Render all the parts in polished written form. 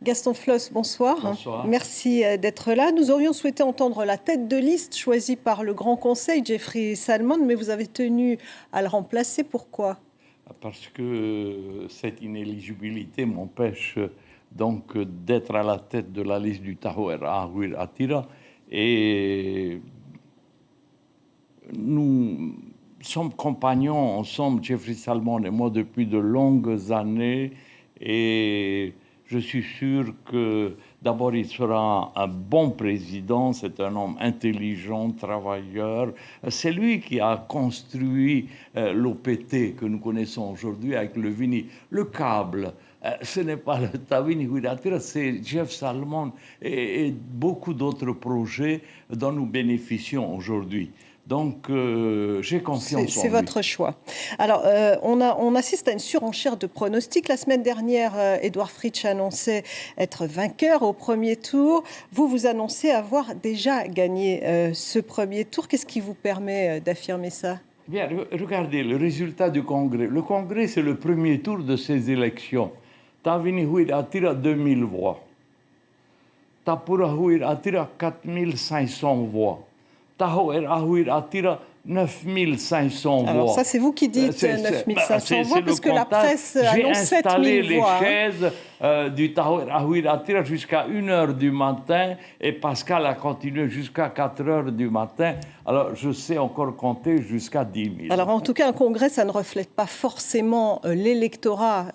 Gaston Floss, bonsoir. Bonsoir. Merci d'être là. Nous aurions souhaité entendre la tête de liste choisie par le Grand Conseil, Jeffrey Salmond, mais vous avez tenu à le remplacer. Pourquoi ? Parce que cette inéligibilité m'empêche donc d'être à la tête de la liste du Tahoe Ahouir Attira. Et nous sommes compagnons ensemble, Jeffrey Salmond et moi, depuis de longues années. Et je suis sûr que d'abord il sera un bon président, c'est un homme intelligent, travailleur. C'est lui qui a construit l'OPT que nous connaissons aujourd'hui avec le Vini. Le câble, ce n'est pas le Tavini Huiratira, c'est Jeff Salmond et beaucoup d'autres projets dont nous bénéficions aujourd'hui. Donc, j'ai confiance en lui. C'est votre choix. Alors, on assiste à une surenchère de pronostics. La semaine dernière, Édouard Fritsch annonçait être vainqueur au premier tour. Vous annoncez avoir déjà gagné ce premier tour. Qu'est-ce qui vous permet d'affirmer ça ? Bien, regardez le résultat du Congrès. Le Congrès, c'est le premier tour de ces élections. Tavini Huir Attira, 2000 voix. Tapura Huir Attira, 4500 voix. Tahoe Ahouir Attira, 9500 voix. Alors ça, c'est vous qui dites 9500 voix, parce que la presse annonce 7000 voix. J'ai installé les chaises du Tahoe Ahouir Attira jusqu'à 1h du matin, et Pascal a continué jusqu'à 4h du matin. Alors, je sais encore compter jusqu'à 10 000. Alors, en tout cas, un congrès, ça ne reflète pas forcément l'électorat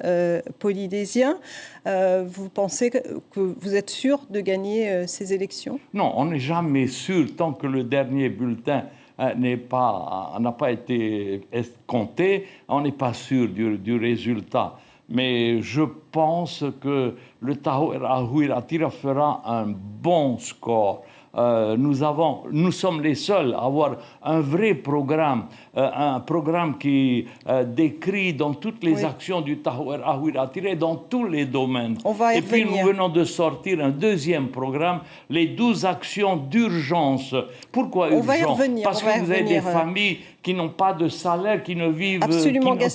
polynésien. Vous pensez que vous êtes sûr de gagner ces élections ? Non, on n'est jamais sûr tant que le dernier bulletin n'a pas été compté. On n'est pas sûr du résultat. Mais je pense que le Tahoe Ahouir Attira fera un bon score. Nous sommes les seuls à avoir un vrai programme, un programme qui décrit dans toutes les actions du Tahoe Ahouir Attira, dans tous les domaines. Et puis nous venons de sortir un deuxième programme, les 12 actions d'urgence. Pourquoi urgence ? Parce que vous avez des familles qui n'ont pas de salaire, qui ne vivent,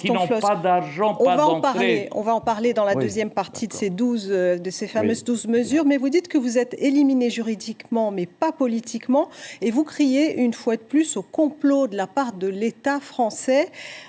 qui n'ont pas d'argent, pas d'entrée. On va en parler dans la deuxième partie de ces fameuses 12 mesures. Mais vous dites que vous êtes éliminé juridiquement, mais pas politiquement. Et vous criez une fois de plus au complot de la part de l'État français.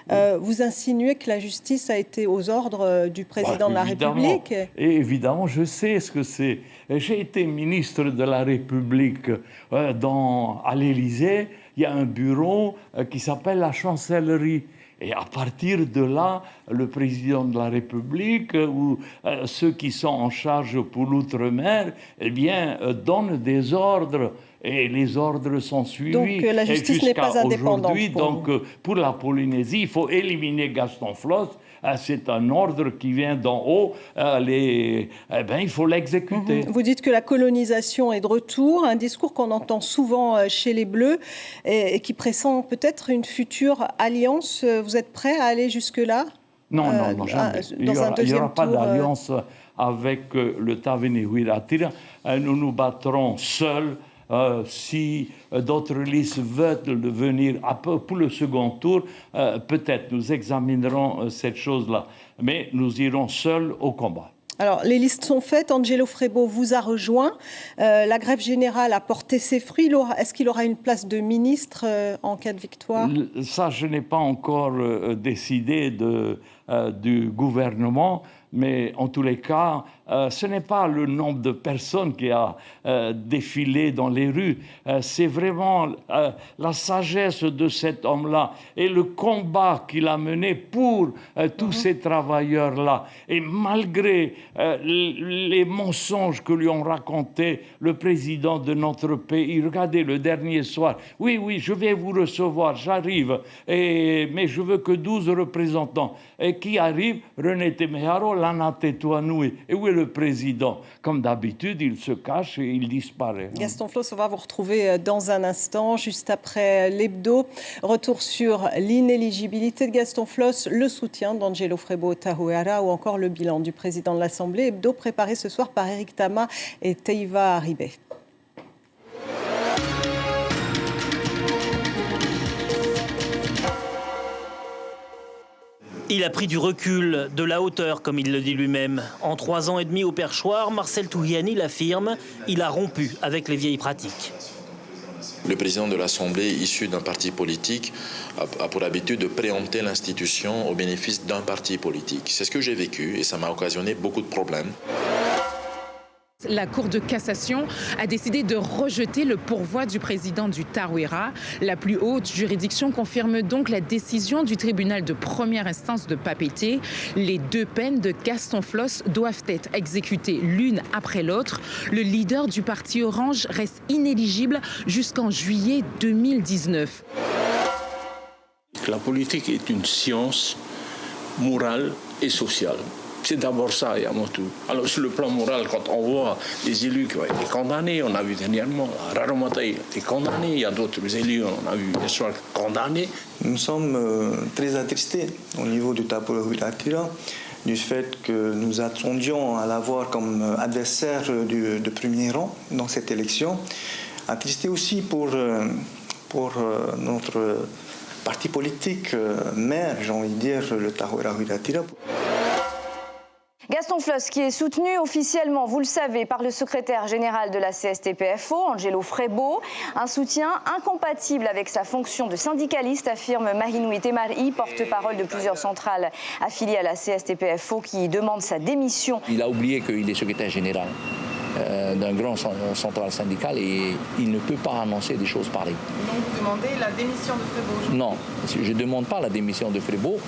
Vous insinuez que la justice a été aux ordres du président de la République. Et évidemment, je sais ce que c'est. J'ai été ministre de la République à l'Élysée. Il y a un bureau qui s'appelle la chancellerie. Et à partir de là, le président de la République ou ceux qui sont en charge pour l'outre-mer, eh bien, donnent des ordres. Et les ordres sont suivis. Donc la justice n'est pas indépendante. Pour la Polynésie, il faut éliminer Gaston Floss. C'est un ordre qui vient d'en haut. Il faut l'exécuter. Vous dites que la colonisation est de retour, un discours qu'on entend souvent chez les Bleus et qui pressent peut-être une future alliance. Vous êtes prêt à aller jusque-là ? Non, jamais. Il n'y aura pas d'alliance avec le Tavini Huir Attira. Nous nous battrons seuls. Si d'autres listes veulent venir pour le second tour, peut-être nous examinerons cette chose-là. Mais nous irons seuls au combat. Alors, les listes sont faites. Angelo Frebo vous a rejoint. La grève générale a porté ses fruits. Est-ce qu'il aura une place de ministre en cas de victoire ? Ça, je n'ai pas encore décidé du gouvernement. Mais en tous les cas, ce n'est pas le nombre de personnes qui a défilé dans les rues. C'est vraiment la sagesse de cet homme-là et le combat qu'il a mené pour tous ces travailleurs-là. Et malgré les mensonges que lui ont racontés le président de notre pays, regardez le dernier soir, oui, je vais vous recevoir, j'arrive, mais je veux que 12 représentants. Et qui arrive, René Temeharo, Lana Tetuanui. Et où est le président ? Comme d'habitude, il se cache et il disparaît. Gaston Floss, on va vous retrouver dans un instant, juste après l'hebdo. Retour sur l'inéligibilité de Gaston Floss, le soutien d'Angelo Frebo Tahoeara ou encore le bilan du président de l'Assemblée. Hebdo préparé ce soir par Eric Tama et Teiva Haribé. Il a pris du recul, de la hauteur, comme il le dit lui-même. En 3 ans et demi au perchoir, Marcel Touhiani l'affirme, il a rompu avec les vieilles pratiques. Le président de l'Assemblée, issu d'un parti politique, a pour habitude de préempter l'institution au bénéfice d'un parti politique. C'est ce que j'ai vécu et ça m'a occasionné beaucoup de problèmes. La Cour de cassation a décidé de rejeter le pourvoi du président du Tarouira. La plus haute juridiction confirme donc la décision du tribunal de première instance de Papeete. Les 2 peines de Gaston Flosse doivent être exécutées l'une après l'autre. Le leader du parti Orange reste inéligible jusqu'en juillet 2019. La politique est une science morale et sociale. C'est d'abord ça et avant tout. Alors sur le plan moral, quand on voit les élus qui ont été condamnés, on a vu dernièrement, Raramata a été condamné, il y a d'autres élus, on a vu les soirs condamnés. Nous sommes très attristés au niveau du Tarouira du fait que nous attendions à l'avoir comme adversaire de premier rang dans cette élection. Attristés aussi pour notre parti politique mère, j'ai envie de dire, le Tarouira. Gaston Flosse, qui est soutenu officiellement, vous le savez, par le secrétaire général de la CSTPFO, Angelo Frebo. Un soutien incompatible avec sa fonction de syndicaliste, affirme Mahinou Temari, porte-parole de plusieurs centrales affiliées à la CSTPFO, qui demande sa démission. Il a oublié qu'il est secrétaire général d'un grand central syndical et il ne peut pas annoncer des choses pareilles. Donc vous demandez la démission de Frebo? Non, je ne demande pas la démission de Frebo,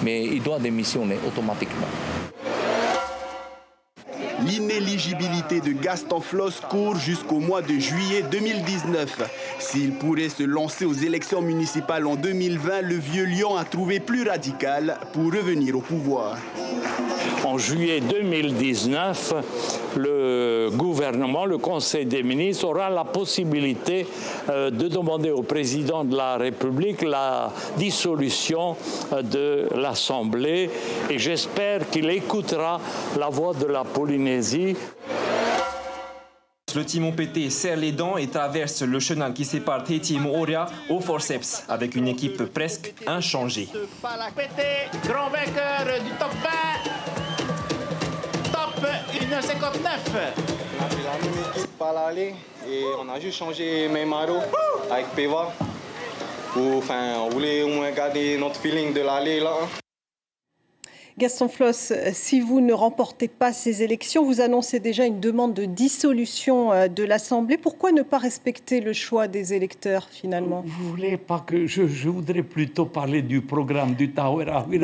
mais il doit démissionner automatiquement. L'inéligibilité de Gaston Flosse court jusqu'au mois de juillet 2019. S'il pourrait se lancer aux élections municipales en 2020, le vieux lion a trouvé plus radical pour revenir au pouvoir. En juillet 2019, le gouvernement, le Conseil des ministres aura la possibilité de demander au président de la République la dissolution de l'Assemblée et j'espère qu'il écoutera la voix de la Polynésie. Le Timon PT serre les dents et traverse le chenal qui sépare Tahiti Moorea au forceps avec une équipe presque inchangée. Grand vainqueur du top 20, top 1,59. On a fait la même équipe à l'aller et on a juste changé Meimaro avec Peva. On voulait au moins garder notre feeling de l'aller là. Gaston Flosse, si vous ne remportez pas ces élections, vous annoncez déjà une demande de dissolution de l'Assemblée. Pourquoi ne pas respecter le choix des électeurs, finalement? Vous voulez pas que je voudrais plutôt parler du programme du Tarouira. Vous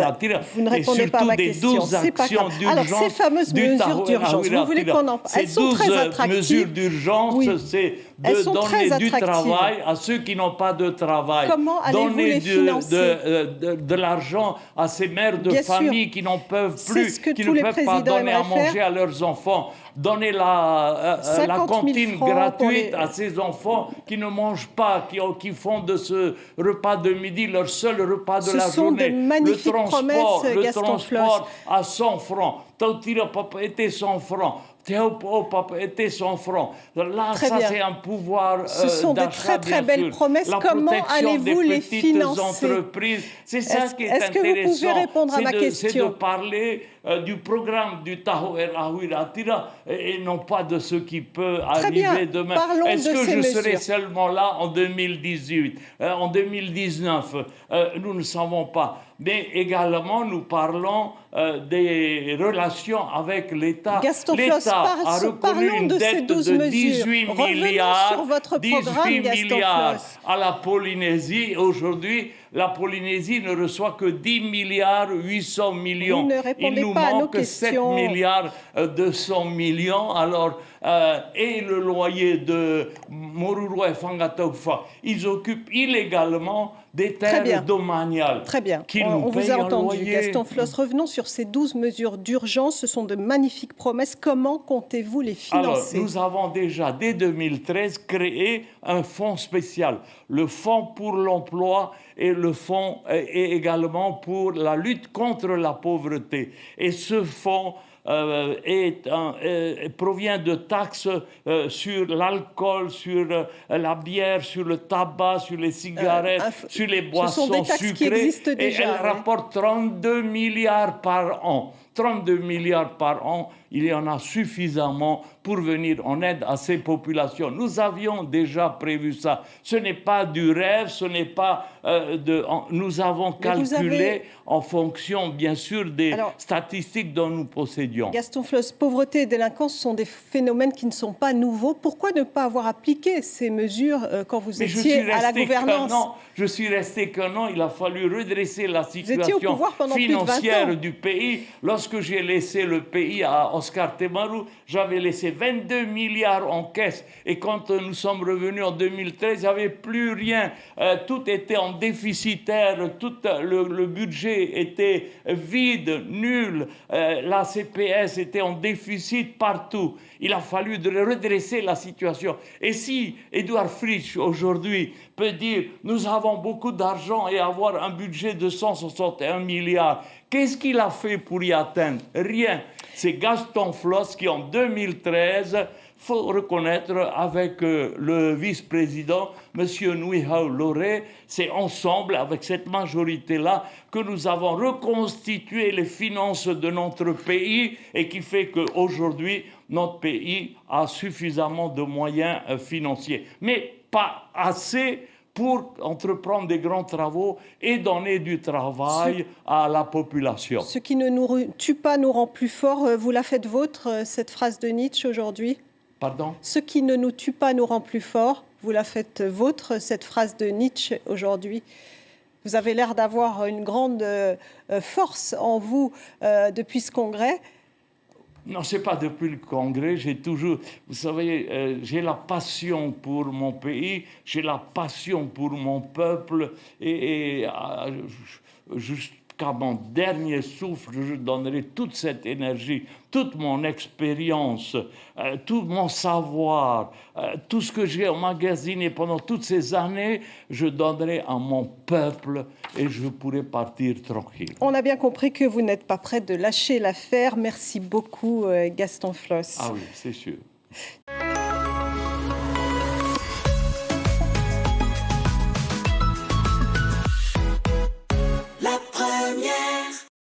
ne répondez pas à ma question. C'est pas grave. Alors, ces fameuses mesures d'urgence, vous voulez qu'on en parle? Elles sont très attractives. Ces mesures d'urgence, oui. C'est de donner du travail à ceux qui n'ont pas de travail. Comment allez-vous les financer? De l'argent à ces mères de famille qui n'en peuvent plus, qui ne peuvent pas donner à manger à leurs enfants. Donner la cantine gratuite à ces enfants qui ne mangent pas, qui font de ce repas de midi leur seul repas de la journée. Le transport à 100 francs. Tautira papa était 100 francs. Papa était 100 francs. Là, très ça bien. C'est un pouvoir Ce sont des très très belles promesses. La Comment allez-vous les financer? Entreprises. C'est ça qui est intéressant. Est-ce que vous pouvez répondre à ma question? C'est de parler du programme du Tarouira et non pas de ce qui peut arriver demain. Est-ce que je serai seulement là en 2018, en 2019? Nous ne savons pas. Mais également, nous parlons des relations avec l'État. L'État a reconnu une dette de 18 milliards, à la Polynésie. Aujourd'hui, la Polynésie ne reçoit que 10 milliards 800 millions. Vous ne répondez Il nous pas à nos manque 7 questions. milliards 200 millions. Alors, et le loyer de Moruroa et Fangataufa, ils occupent illégalement des terres domaniales. Très bien. On vous a entendu, Gaston Flosse. Revenons sur ces 12 mesures d'urgence. Ce sont de magnifiques promesses. Comment comptez-vous les financer? Alors, nous avons déjà, dès 2013, créé un fonds spécial. Le fonds pour l'emploi et le fonds et également pour la lutte contre la pauvreté. Et ce fonds provient de taxes sur l'alcool, sur la bière, sur le tabac, sur les cigarettes, sur les boissons sucrées. Et elle rapporte 32 milliards par an. 32 milliards par an, il y en a suffisamment pour venir en aide à ces populations. Nous avions déjà prévu ça. Ce n'est pas du rêve, ce n'est pas nous avons calculé en fonction, bien sûr, des statistiques dont nous possédions. Gaston Floss, pauvreté et délinquance sont des phénomènes qui ne sont pas nouveaux. Pourquoi ne pas avoir appliqué ces mesures quand vous étiez à la gouvernance? Je suis resté qu'un an. Il a fallu redresser la situation financière du pays. Lorsque j'ai laissé le pays à Oscar Temaru, j'avais laissé 22 milliards en caisse. Et quand nous sommes revenus en 2013, il n'y avait plus rien. Tout était en déficitaire. Tout le budget était vide, nul. La CPS était en déficit partout. Il a fallu redresser la situation. Et si Édouard Fritsch, aujourd'hui, peut dire « Nous avons beaucoup d'argent et avoir un budget de 161 milliards », qu'est-ce qu'il a fait pour y atteindre? Rien. C'est Gaston Floss qui, en 2013, faut reconnaître, avec le vice-président, M. Nuihau Loré, c'est ensemble, avec cette majorité-là, que nous avons reconstitué les finances de notre pays et qui fait qu'aujourd'hui, notre pays a suffisamment de moyens financiers. Mais pas assez pour entreprendre des grands travaux et donner du travail à la population. Ce qui ne nous tue pas nous rend plus forts. Vous la faites vôtre, cette phrase de Nietzsche aujourd'hui? Pardon? Ce qui ne nous tue pas nous rend plus forts. Vous la faites vôtre, cette phrase de Nietzsche aujourd'hui. Vous avez l'air d'avoir une grande force en vous depuis ce congrès. Non, ce n'est pas depuis le Congrès. J'ai toujours, vous savez, j'ai la passion pour mon pays, j'ai la passion pour mon peuple et jusqu'à mon dernier souffle, je donnerai toute cette énergie, toute mon expérience, tout mon savoir, tout ce que j'ai emmagasiné pendant toutes ces années, je donnerai à mon peuple et je pourrai partir tranquille. On a bien compris que vous n'êtes pas prêt de lâcher l'affaire. Merci beaucoup, Gaston Floss. Ah oui, c'est sûr.